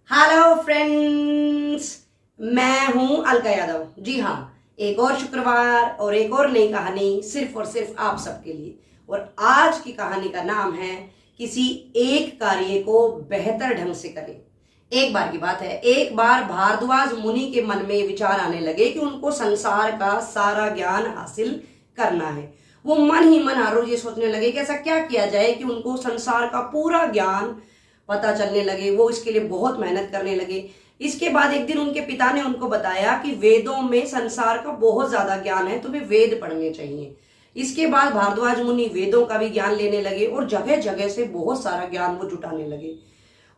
Hello friends, मैं हूं अलका यादव। जी हाँ, एक और शुक्रवार और एक और नई कहानी सिर्फ और सिर्फ आप सबके लिए। और आज की कहानी का नाम है किसी एक कार्य को बेहतर ढंग से करें। एक बार की बात है, एक बार भारद्वाज मुनि के मन में विचार आने लगे कि उनको संसार का सारा ज्ञान हासिल करना है। वो मन ही मन हर रोज ये सोचने लगे कि ऐसा क्या किया जाए कि उनको संसार का पूरा ज्ञान पता चलने लगे। वो इसके लिए बहुत मेहनत करने लगे। इसके बाद एक दिन उनके पिता ने उनको बताया कि वेदों में संसार का बहुत ज्यादा ज्ञान है, तुम्हें वेद पढ़ने चाहिए। इसके बाद भारद्वाज मुनि वेदों का भी ज्ञान लेने लगे और जगह जगह से बहुत सारा ज्ञान वो जुटाने लगे।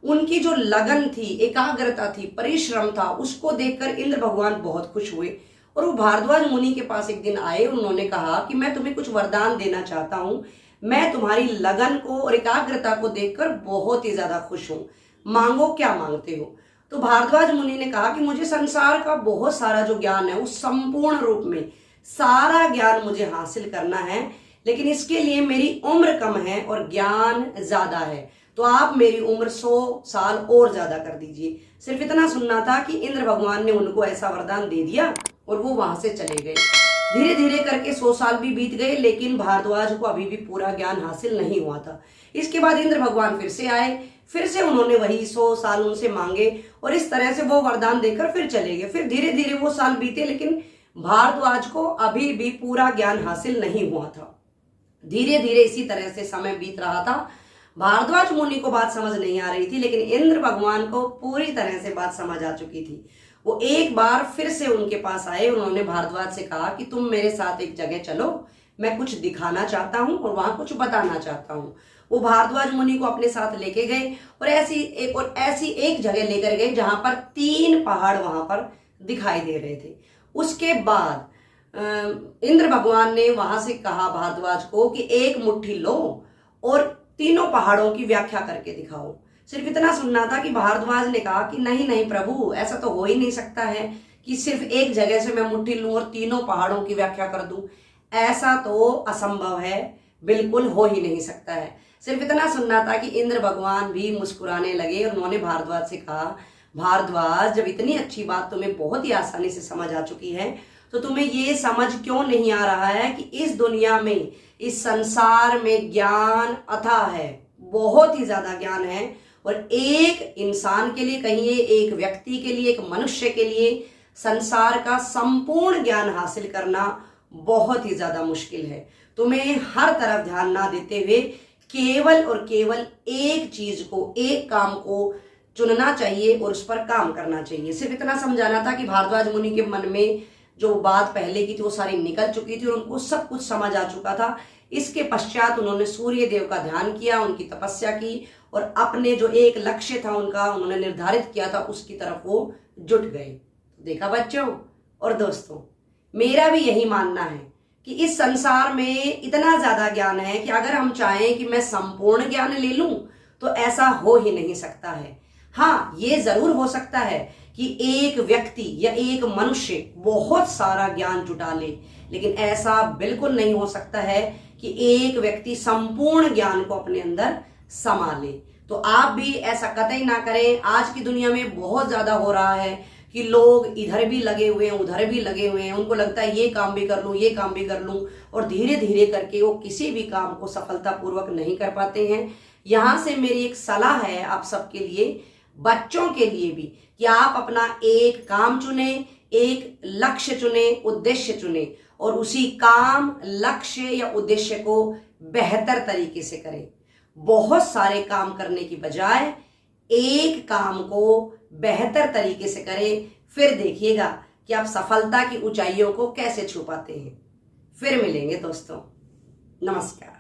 उनकी जो लगन थी, एकाग्रता थी, परिश्रम था, उसको देखकर इंद्र भगवान बहुत खुश हुए और वो भारद्वाज मुनि के पास एक दिन आए। उन्होंने कहा कि मैं तुम्हें कुछ वरदान देना चाहता हूं। मैं तुम्हारी लगन को और एकाग्रता को देखकर बहुत ही ज्यादा खुश हूं। मांगो, क्या मांगते हो? तो भारद्वाज मुनि ने कहा कि मुझे संसार का बहुत सारा जो ज्ञान है उस संपूर्ण रूप में सारा ज्ञान मुझे हासिल करना है, लेकिन इसके लिए मेरी उम्र कम है और ज्ञान ज्यादा है। तो आप मेरी उम्र 100 साल और ज्यादा कर दीजिए। सिर्फ इतना सुनना था कि इंद्र भगवान ने उनको ऐसा वरदान दे दिया और वो वहां से चले गए। धीरे धीरे करके 100 साल भी बीत गए, लेकिन भारद्वाज को अभी भी पूरा ज्ञान हासिल नहीं हुआ था। इसके बाद इंद्र भगवान फिर से आए, फिर से उन्होंने वही 100 साल उनसे मांगे और इस तरह से वो वरदान देकर फिर चले गए। फिर धीरे धीरे वो साल बीते, लेकिन भारद्वाज को अभी भी पूरा ज्ञान हासिल नहीं हुआ था। धीरे धीरे इसी तरह से समय बीत रहा था। भारद्वाज मुनि को बात समझ नहीं आ रही थी, लेकिन इंद्र भगवान को पूरी तरह से बात समझ आ चुकी थी। वो एक बार फिर से उनके पास आए। उन्होंने भारद्वाज से कहा कि तुम मेरे साथ एक जगह चलो, मैं कुछ दिखाना चाहता हूं और वहां कुछ बताना चाहता हूं। वो भारद्वाज मुनि को अपने साथ लेके गए और ऐसी एक जगह लेकर गए जहां पर 3 पहाड़ वहां पर दिखाई दे रहे थे। उसके बाद इंद्र भगवान ने वहां से कहा भारद्वाज को कि एक मुट्ठी लो और तीनों पहाड़ों की व्याख्या करके दिखाओ। सिर्फ इतना सुनना था कि भारद्वाज ने कहा कि नहीं नहीं प्रभु, ऐसा तो हो ही नहीं सकता है कि सिर्फ एक जगह से मैं मुट्ठी लूं और तीनों पहाड़ों की व्याख्या कर दूं। ऐसा तो असंभव है, बिल्कुल हो ही नहीं सकता है। सिर्फ इतना सुनना था कि इंद्र भगवान भी मुस्कुराने लगे और उन्होंने भारद्वाज से कहा, भारद्वाज, जब इतनी अच्छी बात तुम्हें बहुत ही आसानी से समझ आ चुकी है तो तुम्हें ये समझ क्यों नहीं आ रहा है कि इस दुनिया में, इस संसार में ज्ञान अथाह है, बहुत ही ज्यादा ज्ञान है। और एक इंसान के लिए, कहिए एक व्यक्ति के लिए, एक मनुष्य के लिए संसार का संपूर्ण ज्ञान हासिल करना बहुत ही ज्यादा मुश्किल है। तुम्हें हर तरफ ध्यान ना देते हुए केवल और केवल एक चीज को, एक काम को चुनना चाहिए और उस पर काम करना चाहिए। सिर्फ इतना समझाना था कि भारद्वाज मुनि के मन में जो बात पहले की थी वो सारी निकल चुकी थी और उनको सब कुछ समझ आ चुका था। इसके पश्चात उन्होंने सूर्य देव का ध्यान किया, उनकी तपस्या की और अपने जो एक लक्ष्य था उनका, उन्होंने निर्धारित किया था, उसकी तरफ वो जुट गए। देखा बच्चों और दोस्तों, मेरा भी यही मानना है कि इस संसार में इतना ज्यादा ज्ञान है कि अगर हम चाहें कि मैं संपूर्ण ज्ञान ले लूं तो ऐसा हो ही नहीं सकता है। हाँ, ये जरूर हो सकता है कि एक व्यक्ति या एक मनुष्य बहुत सारा ज्ञान जुटा ले, लेकिन ऐसा बिल्कुल नहीं हो सकता है कि एक व्यक्ति संपूर्ण ज्ञान को अपने अंदर समा ले। तो आप भी ऐसा कतई ना करें। आज की दुनिया में बहुत ज्यादा हो रहा है कि लोग इधर भी लगे हुए हैं, उधर भी लगे हुए हैं। उनको लगता है ये काम भी कर लूं, ये काम भी कर लूं, और धीरे धीरे करके वो किसी भी काम को सफलतापूर्वक नहीं कर पाते हैं। यहां से मेरी एक सलाह है आप सबके लिए, बच्चों के लिए भी, कि आप अपना एक काम चुने, एक लक्ष्य चुने, उद्देश्य चुने और उसी काम, लक्ष्य या उद्देश्य को बेहतर तरीके से करें। बहुत सारे काम करने की बजाय एक काम को बेहतर तरीके से करें। फिर देखिएगा कि आप सफलता की ऊंचाइयों को कैसे छू पाते हैं। फिर मिलेंगे दोस्तों, नमस्कार।